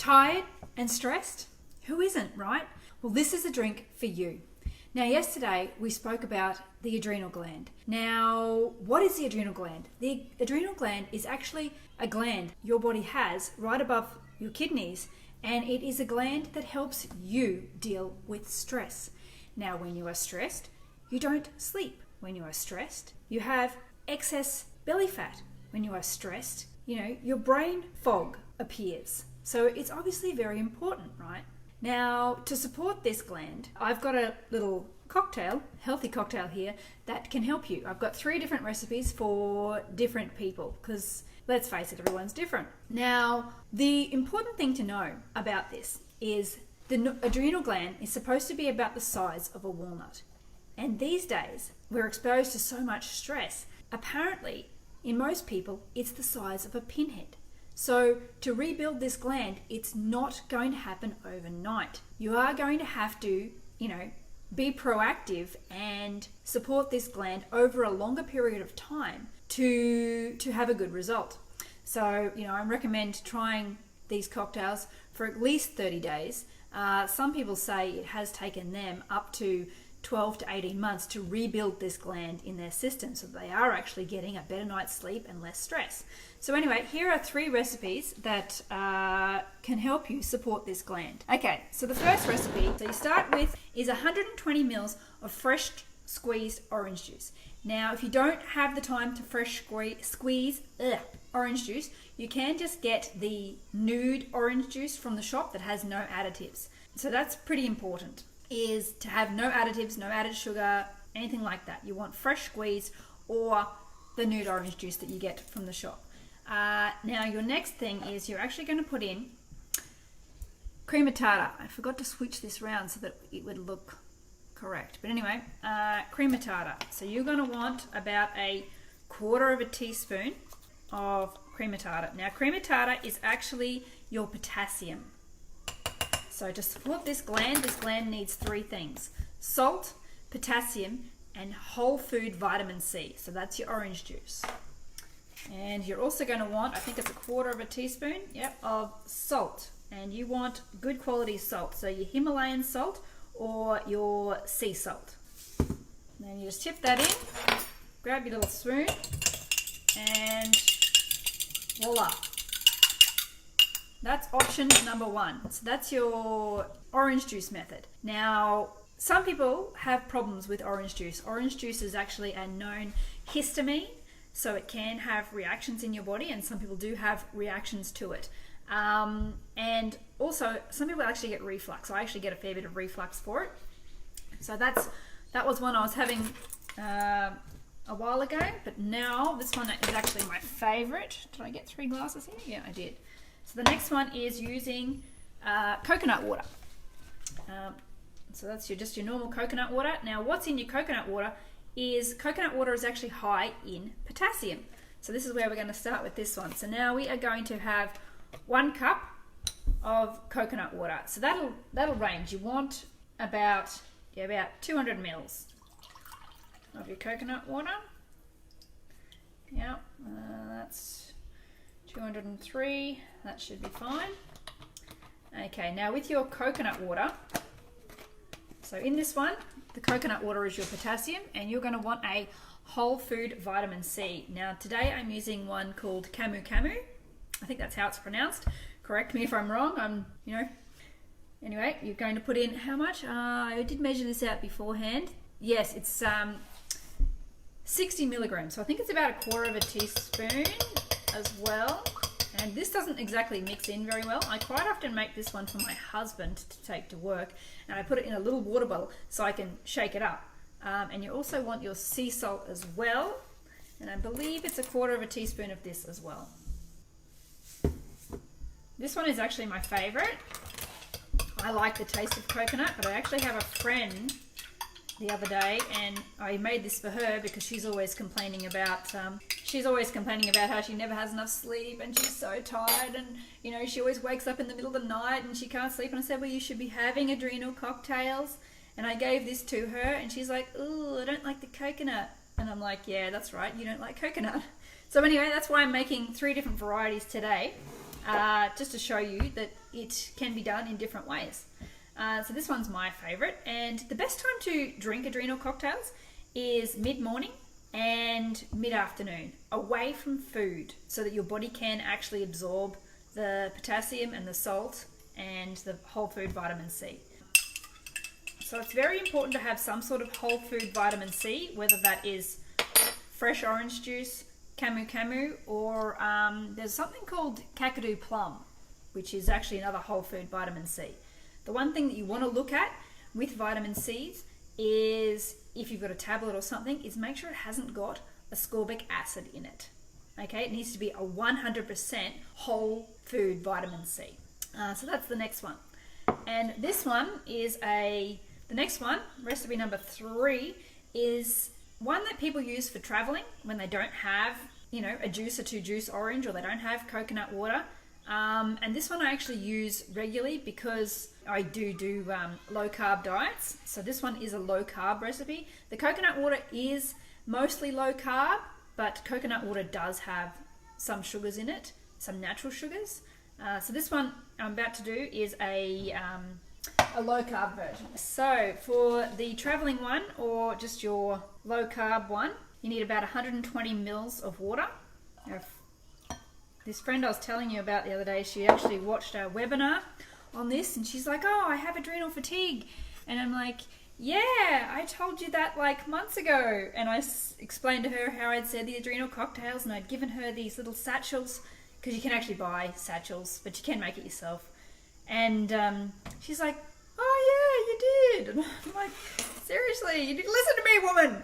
Tired and stressed? Who isn't, right? Well, this is a drink for you. Now, yesterday we spoke about the adrenal gland. Now, what is the adrenal gland? The adrenal gland is actually a gland your body has right above your kidneys, and it is a gland that helps you deal with stress. Now, when you are stressed, you don't sleep. When you are stressed, you have excess belly fat. When you are stressed, your brain fog appears. So it's obviously very important, right? Now, to support this gland, I've got a little cocktail, healthy cocktail here, that can help you. I've got 3 different recipes for different people because, let's face it, everyone's different. Now, the important thing to know about this is the adrenal gland is supposed to be about the size of a walnut. And these days, we're exposed to so much stress. Apparently, in most people, it's the size of a pinhead. So to rebuild this gland, it's not going to happen overnight. You are going to have to, be proactive and support this gland over a longer period of time to have a good result. So, I recommend trying these cocktails for at least 30 days. Some people say it has taken them up to 12 to 18 months to rebuild this gland in their system, so they are actually getting a better night's sleep and less stress. So anyway, here are 3 recipes that can help you support this gland. Okay, so the first recipe you start with is 120 mils of fresh squeezed orange juice. Now, if you don't have the time to fresh squeeze orange juice, you can just get the nude orange juice from the shop that has no additives. So that's pretty important, is to have no additives, no added sugar, anything like that. You want fresh squeeze or the nude orange juice that you get from the shop. Now, your next thing is you're actually going to put in crema tartar. I forgot to switch this around so that it would look correct. But anyway, crema tartar. So you're going to want about a 1/4 teaspoon of crema tartar. Now, crema tartar is actually your potassium. So to support this gland needs 3 things: salt, potassium, and whole food vitamin C. So that's your orange juice. And you're also going to want, I think it's a 1/4 teaspoon, of salt. And you want good quality salt. So your Himalayan salt or your sea salt. Then you just tip that in, grab your little spoon, and voila. That's option number 1. So that's your orange juice method. Now, some people have problems with orange juice. Orange juice is actually a known histamine, so it can have reactions in your body, and some people do have reactions to it. And also, some people actually get reflux. I actually get a fair bit of reflux for it. So that was one I was having a while ago, but now this one is actually my favorite. Did I get 3 glasses here? Yeah, I did. So the next one is using coconut water. So that's just your normal coconut water. Now, what's in your coconut water is actually high in potassium. So this is where we're going to start with this one. So now we are going to have 1 cup of coconut water. So that'll range. You want about 200 mils of your coconut water. Yeah, that's 203. That should be fine. Okay, now with your coconut water, so in this one, the coconut water is your potassium, and you're going to want a whole food vitamin C. Now today I'm using one called Camu Camu. I think that's how it's pronounced. Correct me if I'm wrong. Anyway, you're going to put in how much? I did measure this out beforehand. Yes, it's 60 milligrams. So I think it's about 1/4 teaspoon as well. And this doesn't exactly mix in very well. I quite often make this one for my husband to take to work, and I put it in a little water bottle so I can shake it up. And you also want your sea salt as well, and I believe it's a 1/4 teaspoon of this as well. This one is actually my favorite. I like the taste of coconut, but I actually have a friend the other day, and I made this for her because she's always complaining about how she never has enough sleep, and she's so tired, and she always wakes up in the middle of the night and she can't sleep. And I said, well, you should be having adrenal cocktails. And I gave this to her, and she's like, ooh, I don't like the coconut. And I'm like, yeah, that's right, you don't like coconut. So anyway, that's why I'm making 3 different varieties today. just to show you that it can be done in different ways. So this one's my favorite, and the best time to drink adrenal cocktails is mid-morning and mid-afternoon, away from food, so that your body can actually absorb the potassium and the salt and the whole food vitamin C. So it's very important to have some sort of whole food vitamin C, whether that is fresh orange juice, camu camu, or there's something called kakadu plum, which is actually another whole food vitamin C. The one thing that you want to look at with vitamin C's is, if you've got a tablet or something, is make sure it hasn't got ascorbic acid in it. Okay, it needs to be a 100% whole food vitamin C. So that's the next one. And this one is the next one, recipe number 3, is one that people use for traveling when they don't have, you know, a juicer to juice orange, or they don't have coconut water. And this one I actually use regularly because I do low carb diets. So this one is a low carb recipe. The coconut water is mostly low carb, but coconut water does have some sugars in it, some natural sugars. So this one I'm about to do is a low carb version. So for the traveling one, or just your low carb one, you need about 120 mils of water. Now, this friend I was telling you about the other day, she actually watched a webinar on this, and she's like, oh, I have adrenal fatigue. And I'm like, yeah, I told you that like months ago. And I explained to her how I'd said the adrenal cocktails, and I'd given her these little satchels, because you can actually buy satchels, but you can make it yourself. And she's like, oh yeah, you did. And I'm like, seriously, you didn't listen to me, woman.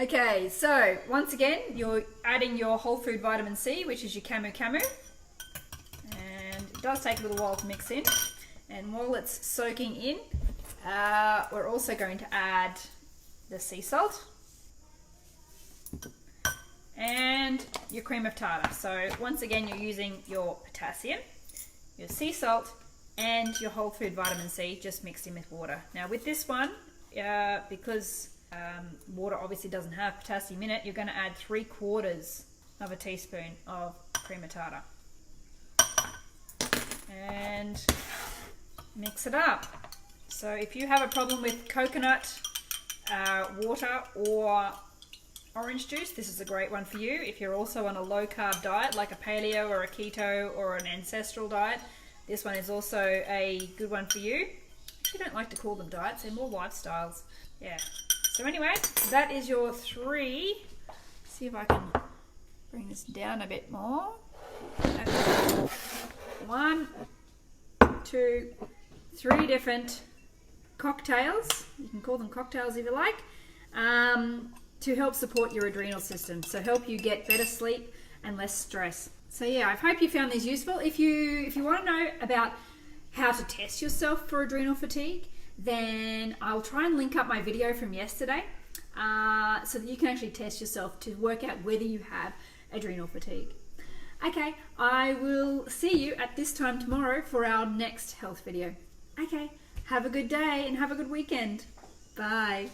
Okay, so once again, you're adding your whole food vitamin C, which is your camu camu. And it does take a little while to mix in. And while it's soaking in, we're also going to add the sea salt and your cream of tartar. So once again, you're using your potassium, your sea salt, and your whole food vitamin C just mixed in with water. Now with this one, because water obviously doesn't have potassium in it, you're going to add 3/4 of a teaspoon of cream of tartar. And mix it up. So if you have a problem with coconut water or orange juice, this is a great one for you. If you're also on a low carb diet, like a paleo or a keto or an ancestral diet, this one is also a good one for you. I don't like to call them diets, they're more lifestyles. Yeah. So anyway, that is your 3. Let's see if I can bring this down a bit more. 1, 2, 3 different cocktails. You can call them cocktails if you like, to help support your adrenal system. So help you get better sleep and less stress. So yeah, I hope you found these useful. If you want to know about how to test yourself for adrenal fatigue, then I'll try and link up my video from yesterday so that you can actually test yourself to work out whether you have adrenal fatigue. Okay, I will see you at this time tomorrow for our next health video. Okay, have a good day and have a good weekend. Bye.